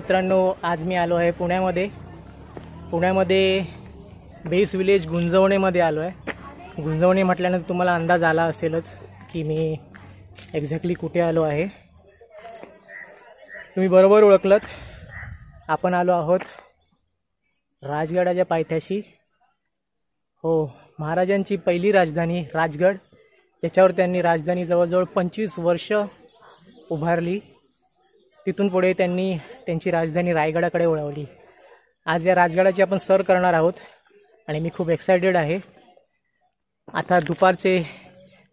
मित्रांनो, आज मी आलो आहे पुण्यामध्ये बेस विलेज गुंजवणेमध्ये आलो आहे। गुंजवणे म्हटल्यानंतर तुम्हाला अंदाज आला असेलच की मी एक्झॅक्टली कुठे आलो आहे। तुम्ही बरोबर ओळखलत, आपण आलो आहोत राजगडाच्या पायथ्याशी। हो, महाराजांची पहिली राजधानी राजगड, त्याच्यावर त्यांनी राजधानी जवळजवळ 25 वर्ष उभारली। तिथून पुढे त्यांनी त्यांची राजधानी रायगडाकडे वळवली। आज या राजगडाची आपण सर करणार आहोत आणि मी खूप एक्सायटेड आहे। आता दुपारचे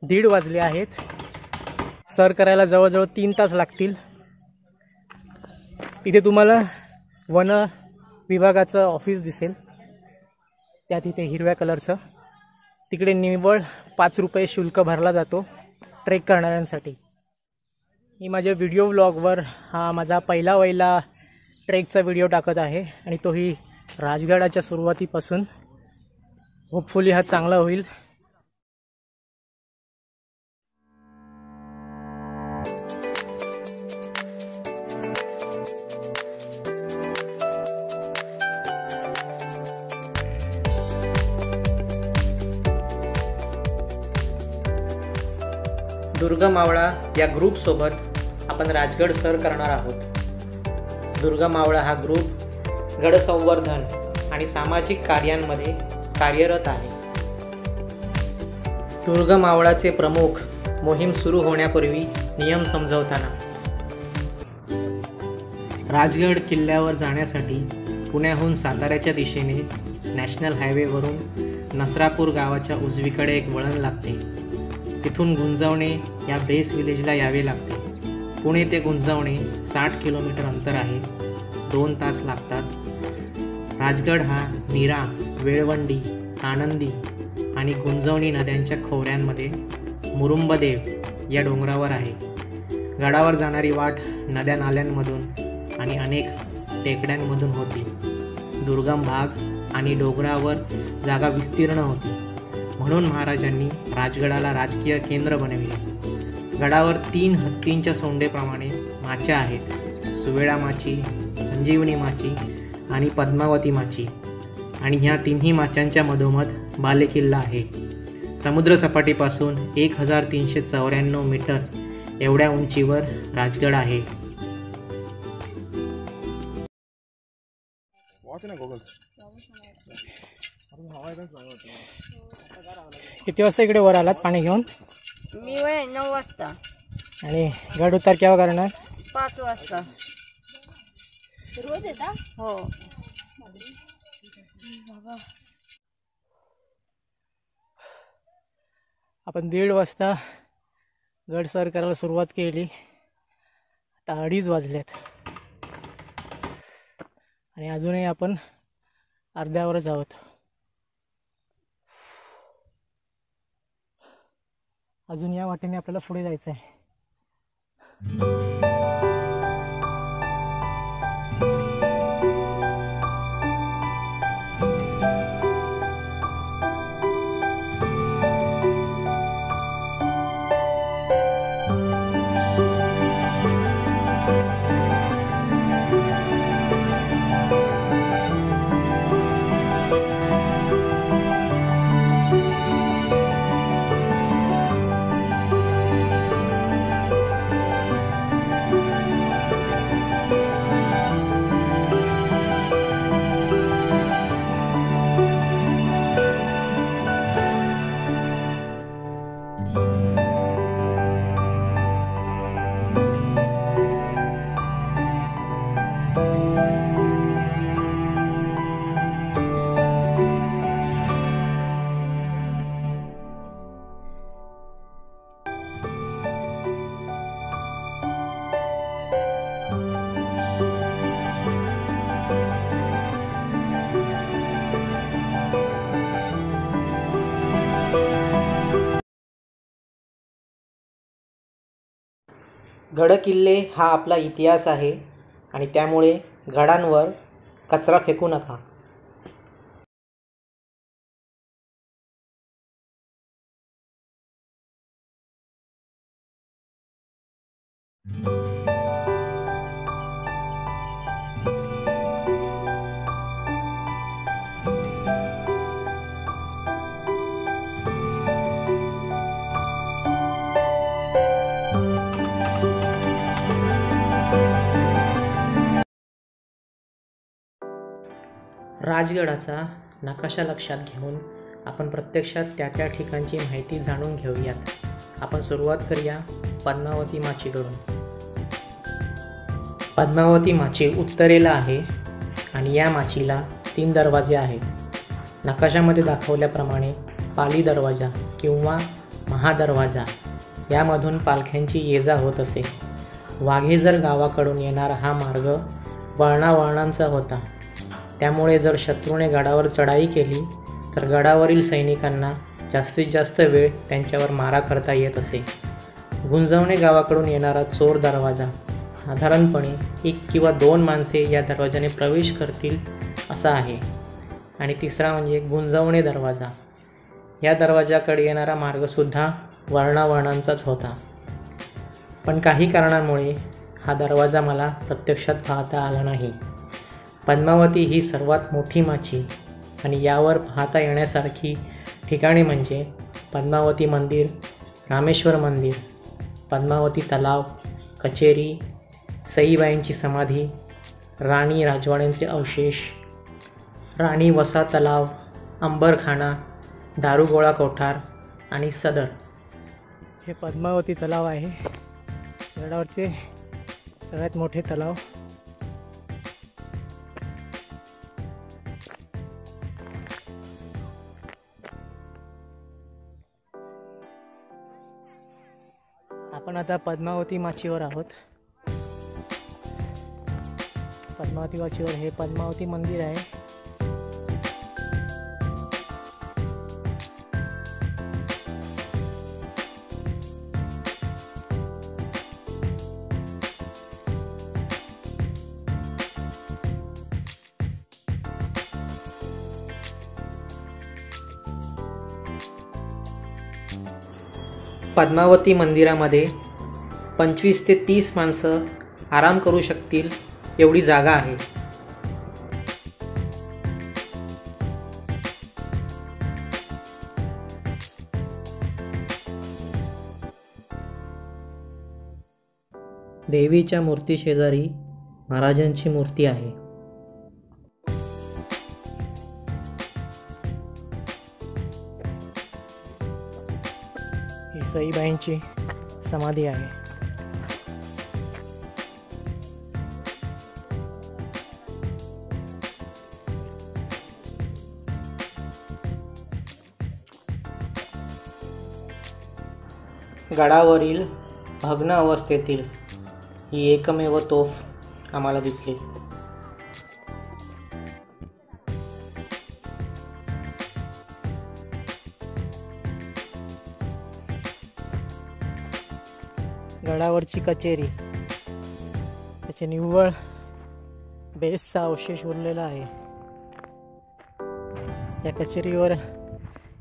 1:30 वाजले आहेत। सर करायला जवळजवळ 3 तास लागतील। तिथे तुम्हाला वन विभागाचं ऑफिस दिसेल, त्या तिथे हिरव्या कलरचं। तिकडे निव्वळ 5 रुपये शुल्क भरला जातो ट्रेक करणाऱ्यांसाठी। मी माझ्या व्हिडिओ व्लॉगवर हा माझा पहिला ट्रेकचा व्हिडिओ टाकत आहे आणि तोही राजगडाच्या सुरुवातीपासून। होपफुली हा चांगला होईल। दुर्गा मावळा या ग्रुपसोबत आपण राजगड सर करणार आहोत। दुर्गा मावळा हा ग्रुप गड संवर्धन आणि सामाजिक कार्यांमध्ये कार्यरत आहे। दुर्गा मावळाचे प्रमुख मोहीम सुरू होण्यापूर्वी नियम समजवताना, राजगड किल्ल्यावर जाण्यासाठी पुण्याहून साताऱ्याच्या दिशेने नॅशनल हायवेवरून नसरापूर गावाच्या उजवीकडे एक वळण लागते। तिथून गुंजवणे या बेस विलेजला यावे लागते। पुणे ते गुंजवणे 60 किलोमीटर अंतर आहे। 2 तास लागतात। राजगड हा नीरा, वेळवंडी, आनंदी आणि गुंजवणी नद्यांच्या खोऱ्यांमध्ये मुरुंबदेव या डोंगरावर आहे। गडावर जाणारी वाट नद्या नाल्यांमधून आणि अनेक टेकड्यांमधून होती। दुर्गम भाग आणि डोंगरावर जागा विस्तीर्ण होती, म्हणून महाराजांनी राजगडाला राजकीय केंद्र बनविले। गडावर 3 हत्तींच्या सोंडेप्रमाणे माच्या आहेत, सुवेळा माची, संजीवनी माची आणि पद्मावती माची। आणि ह्या तिन्ही माच्यांच्या मधोमध बालेकिल्ला आहे। समुद्रसपाटीपासून 1394 मीटर एवढ्या उंचीवर राजगड आहे। किती वाजता इकडे वर आलात पाणी घेऊन? मी 9 वाजता। आणि गड उतार केव्हा करणार? 5 वाजता। रोज येता? हो। आपण 1:30 वाजता गड सर करायला सुरुवात केली। आता 2:30 वाजलेत आणि अजूनही आपण अर्ध्यावरच आहोत। अजून या वाटेने आपल्याला पुढे जायचं आहे। गडकिल्ले हा आपला इतिहास आहे आणि त्यामुळे गडांवर कचरा फेकू नका। राजगडाचा नकाशा लक्षात घेऊन आपण प्रत्यक्षात त्या ठिकाणची माहिती जाणून घेऊयात. आपण सुरुवात करूया पद्मावती माचीकडून. पद्मावती माची उत्तरेला आहे आणि या माचीला 3 दरवाजे आहेत. नकाशामध्ये दाखवल्याप्रमाणे पाली दरवाजा किंवा महादरवाजा यामधून पालख्यांची ये-जा होत असे. वाघेझर गावाकडून येणारा हा मार्ग वळणावळणांचा होता. त्यामुळे जर शत्रूने गडावर चढाई केली तर गडावरील सैनिकांना जास्तीत जास्त वेळ त्यांच्यावर मारा करता येत असे. गुंजवणे गावाकडून येणारा चोर दरवाजा साधारणपणे 1 किंवा 2 माणसे या दरवाजाने प्रवेश करतील असा आहे. आणि तिसरा म्हणजे गुंजवणे दरवाजा. या दरवाजाकडे येणारा मार्गसुद्धा वळणावळणांचाच होता. पण काही कारणांमुळे हा दरवाजा मला प्रत्यक्षात पाहता आला नाही. पद्मावती ही सर्वात मोठी माची आणि यावर पाहता येण्यासारखी ठिकाणे म्हणजे पद्मावती मंदिर, रामेश्वर मंदिर, पद्मावती तलाव, कचेरी, सईबाईंची समाधी, राणी राजवाड्यांचे अवशेष, राणी वसा तलाव, अंबरखाना, दारुगोळा कोठार आणि सदर. हे पद्मावती तलाव आहे, गडावरचे सगळ्यात मोठे तलाव. आपण आता पद्मावती माचीवर आहोत. पद्मावती माचीवर हे पद्मावती मंदिर आहे. पद्मावती मंदिरामध्ये 25 ते 30 माणसं आराम करू शकतील एवढी जागा आहे. देवीच्या मूर्ती शेजारी महाराजांची मूर्ती आहे. ही सईबाईंची समाधी आहे. गडावरील भग्न अवस्थेतील ही एकमेव तोफ आम्हाला दिसली. गडावरची कचेरी, त्याचे निव्वळ बेसचा अवशेष उरलेला आहे. या कचेरीवर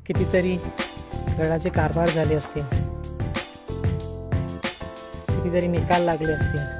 कितीतरी गडाचे कारभार झाले असतील, कितीतरी निकाल लागले असतील.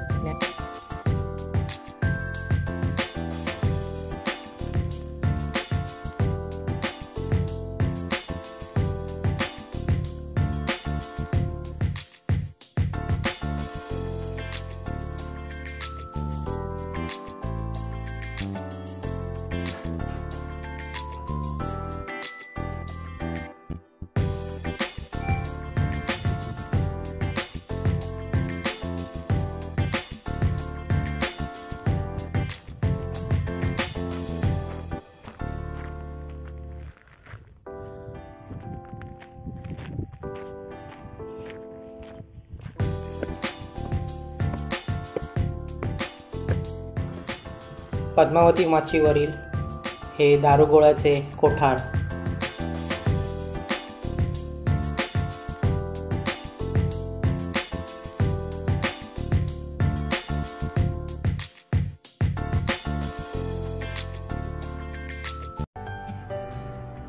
पद्मावती माचीवरील हे दारुगोळ्याचे कोठार.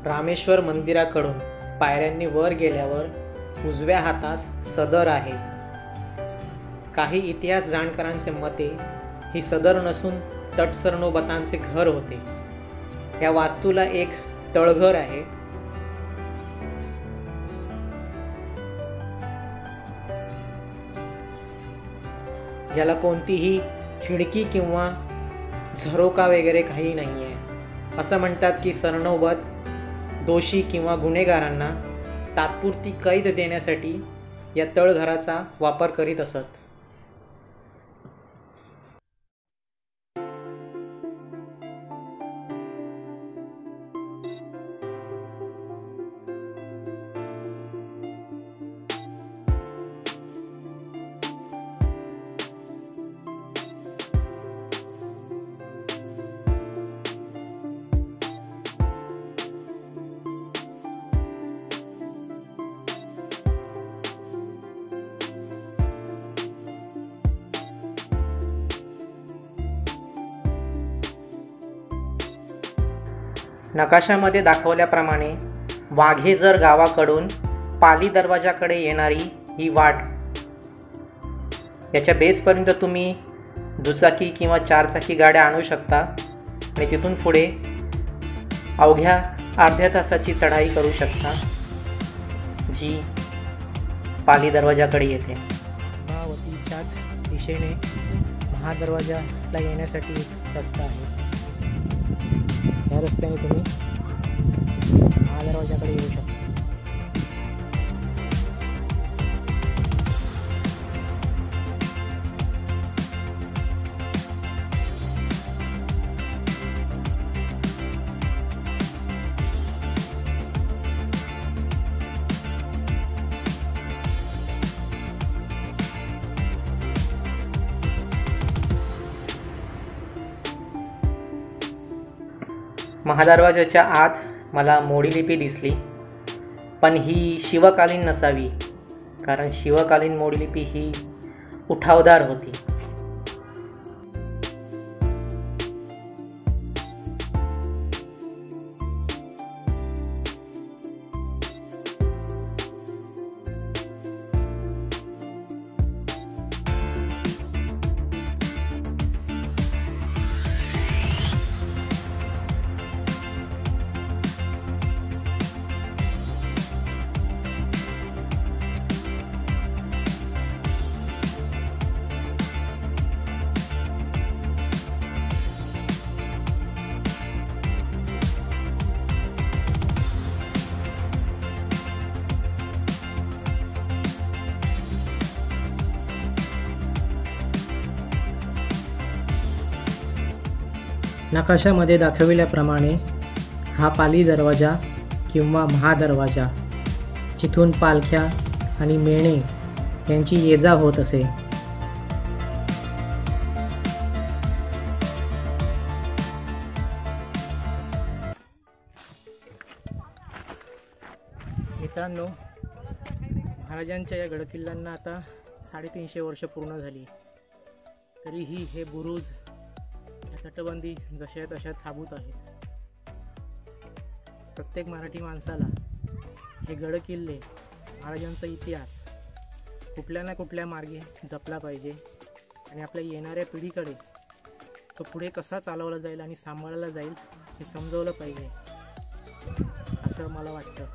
रामेश्वर मंदिराकडून पायऱ्यांनी वर गेल्यावर उजव्या हातास सदर आहे. काही इतिहास जाणकारांचे मते ही सदर नसून तटसरणोबतांचे घर होते. या वास्तूला एक तळघर आहे. ज्याला कोणतीही खिडकी किंवा झरोका वगैरे काही नाही आहे. असं म्हणतात की सरनौबत दोषी किंवा गुन्हेगारांना तात्पुरती कैद देण्यासाठी या तळघराचा वापर करीत असत. नकाशामध्ये दाखवल्याप्रमाणे वाघेझर गावाकडून पाली दरवाजाकडे येणारी ही वाट, याच्या बेसपर्यंत तुम्ही दुचाकी किंवा चारचाकी गाड्या आणू शकता आणि तिथून पुढे अवघ्या अर्ध्या तासाची चढाई करू शकता, जी पाली दरवाजाकडे येते. अमरावतीच्याच दिशेने महादरवाजाला येण्यासाठी एक रस्ता आहे. या रस्त्याने तुम्ही महादरवाजाकडे येऊ शकता. महादरवाजाच्या आत मला मोडीलिपी दिसली, पण ही शिवकालीन नसावी, कारण शिवकालीन मोडीलिपी ही उठावदार होती. नकाशामध्ये दाखविल्याप्रमाणे हा पाली दरवाजा किंवा महादरवाजा, जिथून पालख्या आणि मेणे यांची ये जा होत असे. मित्रांनो, महाराजांच्या या गडकिल्ल्यांना आता 350 वर्ष पूर्ण झाली, तरीही हे बुरुज, तटबंदी जशा तशा साबूत आहेत. प्रत्येक मराठी माणसाला हे गडकिल्ले, महाराजांचा इतिहास कुठल्या ना कुठल्या मार्गे जपला पाहिजे आणि आपल्या येणाऱ्या पिढीकडे तो पुढे कसा चालवला जाईल आणि सांभाळला जाईल हे समजवलं पाहिजे, असं मला वाटतं.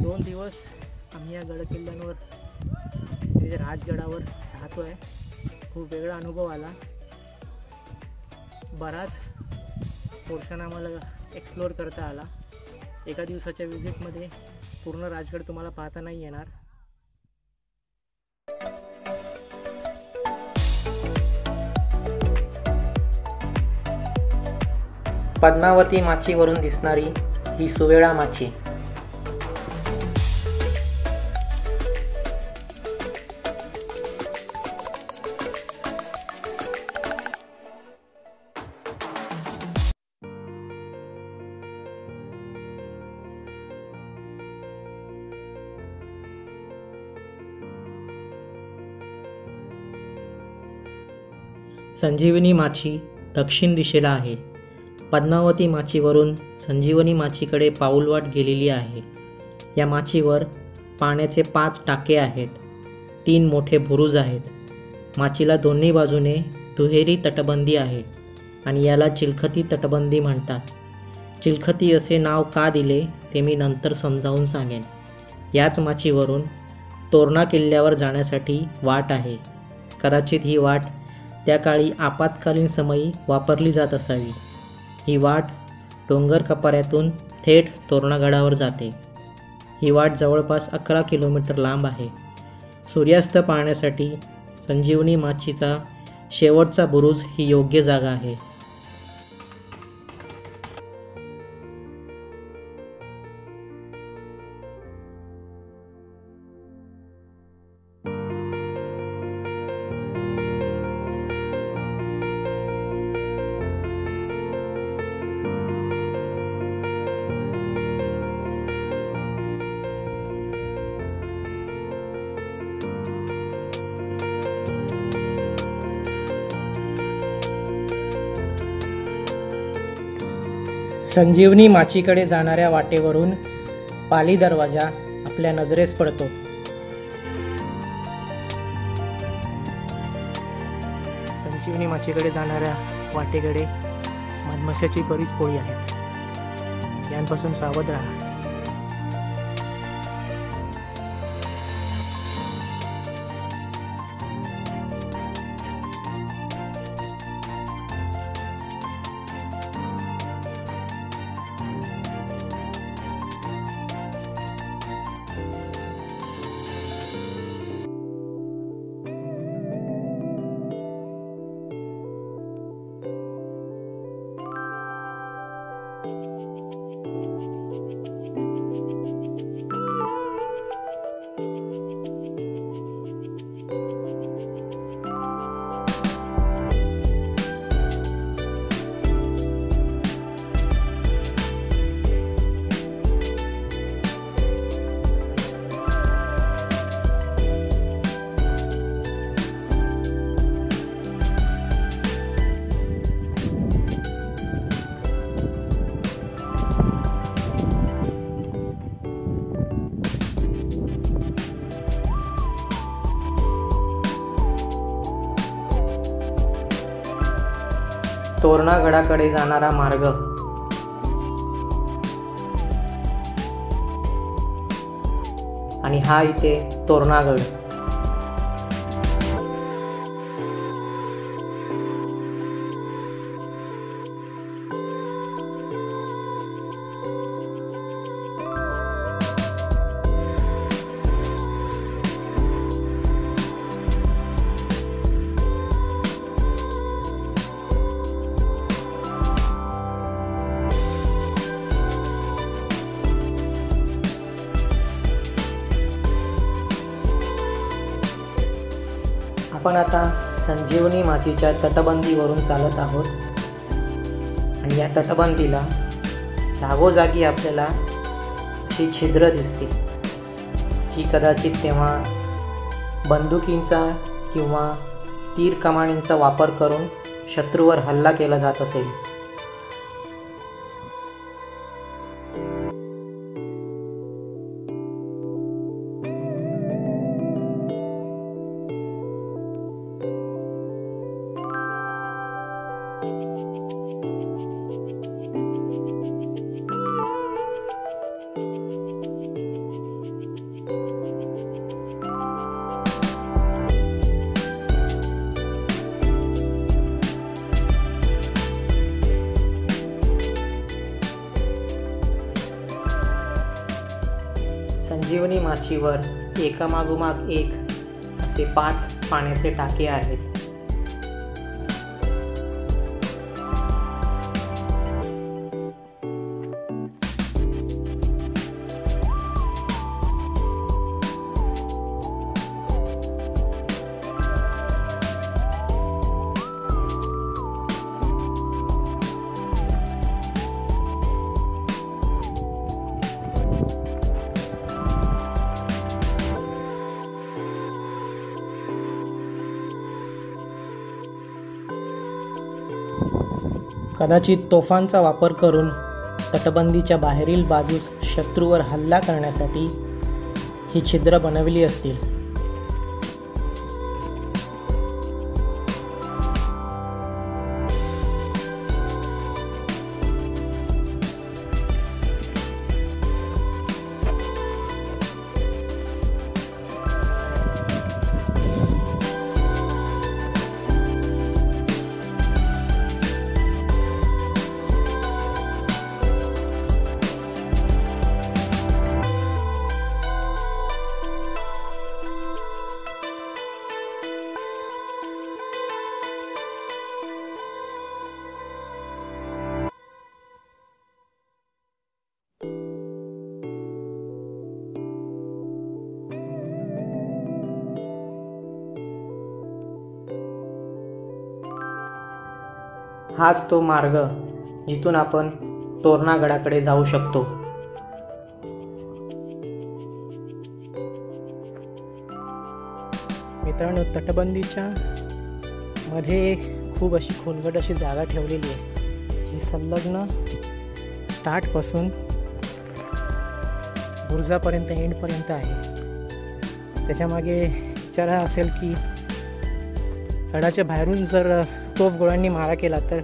2 दिवस आम्ही या गडकिल्ल्यांवर, राजगडावर राहतो आहे. खूप वेगळा अनुभव आला. बराच पोर्शन आम्हाला एक्सप्लोअर करता आला. एका दिवसाच्या विजिटमध्ये पूर्ण राजगड तुम्हाला पाहता नाही येणार. पद्मावती माचीवरून दिसणारी ही सुवेळा माची. संजीवनी माची दक्षिण दिशेला आहे. पद्मावती माचीवरून संजीवनी माचीकडे पाऊलवाट गेलेली आहे. या माचीवर पाण्याचे 5 टाके आहेत. 3 मोठे बुरुज आहेत. माचीला दोन्ही बाजूने दुहेरी तटबंदी आहे आणि याला चिलखती तटबंदी म्हणतात. चिलखती असे नाव का दिले ते मी नंतर समजावून सांगेन. याच माचीवरून तोरणा किल्ल्यावर जाण्यासाठी वाट आहे. कदाचित ही वाट त्या काळी आपत्कालीन समयी वापरली जात असावी. ही वाट डोंगर कपाऱ्यातून थेट तोरणागडावर जाते. ही वाट जवळपास 11 किलोमीटर लांब आहे. सूर्यास्त पाहण्यासाठी संजीवनी माचीचा शेवटचा बुरुज ही योग्य जागा आहे. संजीवनी माचीकडे जाणाऱ्या वाटेवरून पाली दरवाजा आपल्या नजरेस पडतो. संजीवनी माचीकडे जाणाऱ्या वाटेकडे मधमाशाची बरीच पोळी आहेत. यांपासून सावध राहा. तोरणागडाकडे जाणारा मार्ग. आणि हा इथे तोरणागड. आपण आता संजीवनी माचीच्या तटबंदीवरून चालत आहोत आणि या तटबंदीला जागोजागी आपल्याला अशी छिद्र दिसते, जी कदाचित तेव्हा बंदुकींचा किंवा तीर कमानींचा वापर करून शत्रूवर हल्ला केला जात असेल. संजीवनी माचीवर एकामागोमाग एक असे 5 पाण्याचे टाके आहेत. कदाचित तोफांचा वापर करून तटबंदीच्या बाहेरील बाजूस शत्रूवर हल्ला करण्यासाठी ही छिद्र बनवली असतील. हाच तो मार्ग जिथून आपण तोरणागडाकडे जाऊ शकतो. मित्रांनो, तटबंदीच्या मध्ये खूप अशी खोलगट अशी जागा ठेवलेली आहे, जी संलग्न स्टार्टपासून बुर्जापर्यंत एंडपर्यंत आहे. त्याच्यामागे विचार हा असेल की गडाच्या बाहेरून जर तोफगोळांनी मारा केला तर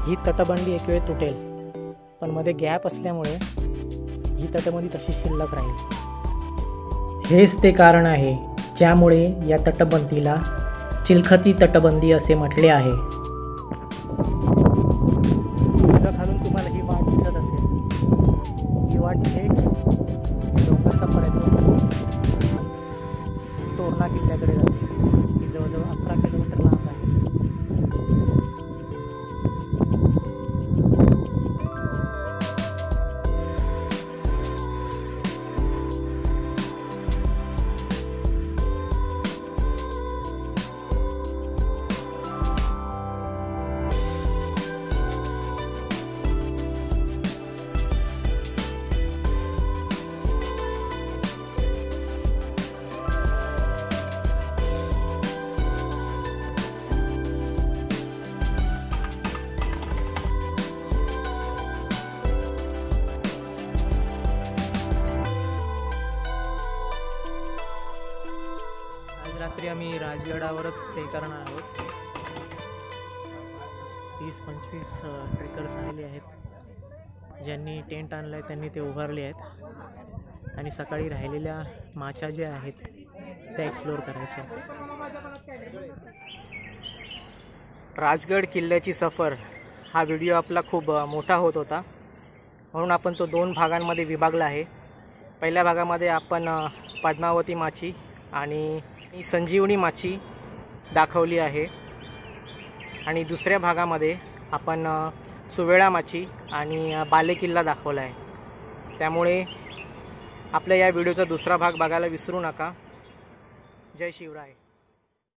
ही तटबंदी एक वेळ तुटेल, पण मध्ये गॅप असल्यामुळे ही तटबंदी तशी शिल्लक राहील. हेच ते कारण आहे ज्यामुळे या तटबंदीला चिलखती तटबंदी असे म्हटले आहे. खालून तुम्हाला ही वाट दिसत असेल, ही वाट थेट डोंगर कपाऱ्यातून तोरणा किल्ल्याकडे जाते. ही जवळजवळ 11 किलोमीटर लांब आहे. रात्री आम्ही राजगडावरच स्टे करणार आहोत. 30-25 ट्रेकर्स आलेले आहेत. ज्यांनी टेंट आणलं आहे त्यांनी ते उभारले आहेत आणि सकाळी राहिलेल्या माच्या ज्या आहेत त्या एक्सप्लोअर करायच्या. राजगड किल्ल्याची सफर हा व्हिडिओ आपला खूप मोठा होत होता, म्हणून आपण तो 2 भागांमध्ये विभागला आहे. पहिल्या भागामध्ये आपण पद्मावती माची आणि संजीवनी माची दाखवली आहे आणि दुसऱ्या भागामध्ये आपण सुवेळा माची आणि बालेकिल्ला दाखवला आहे. त्यामुळे आपल्या या व्हिडिओचा दुसरा भाग बघायला विसरू नका. जय शिवराय.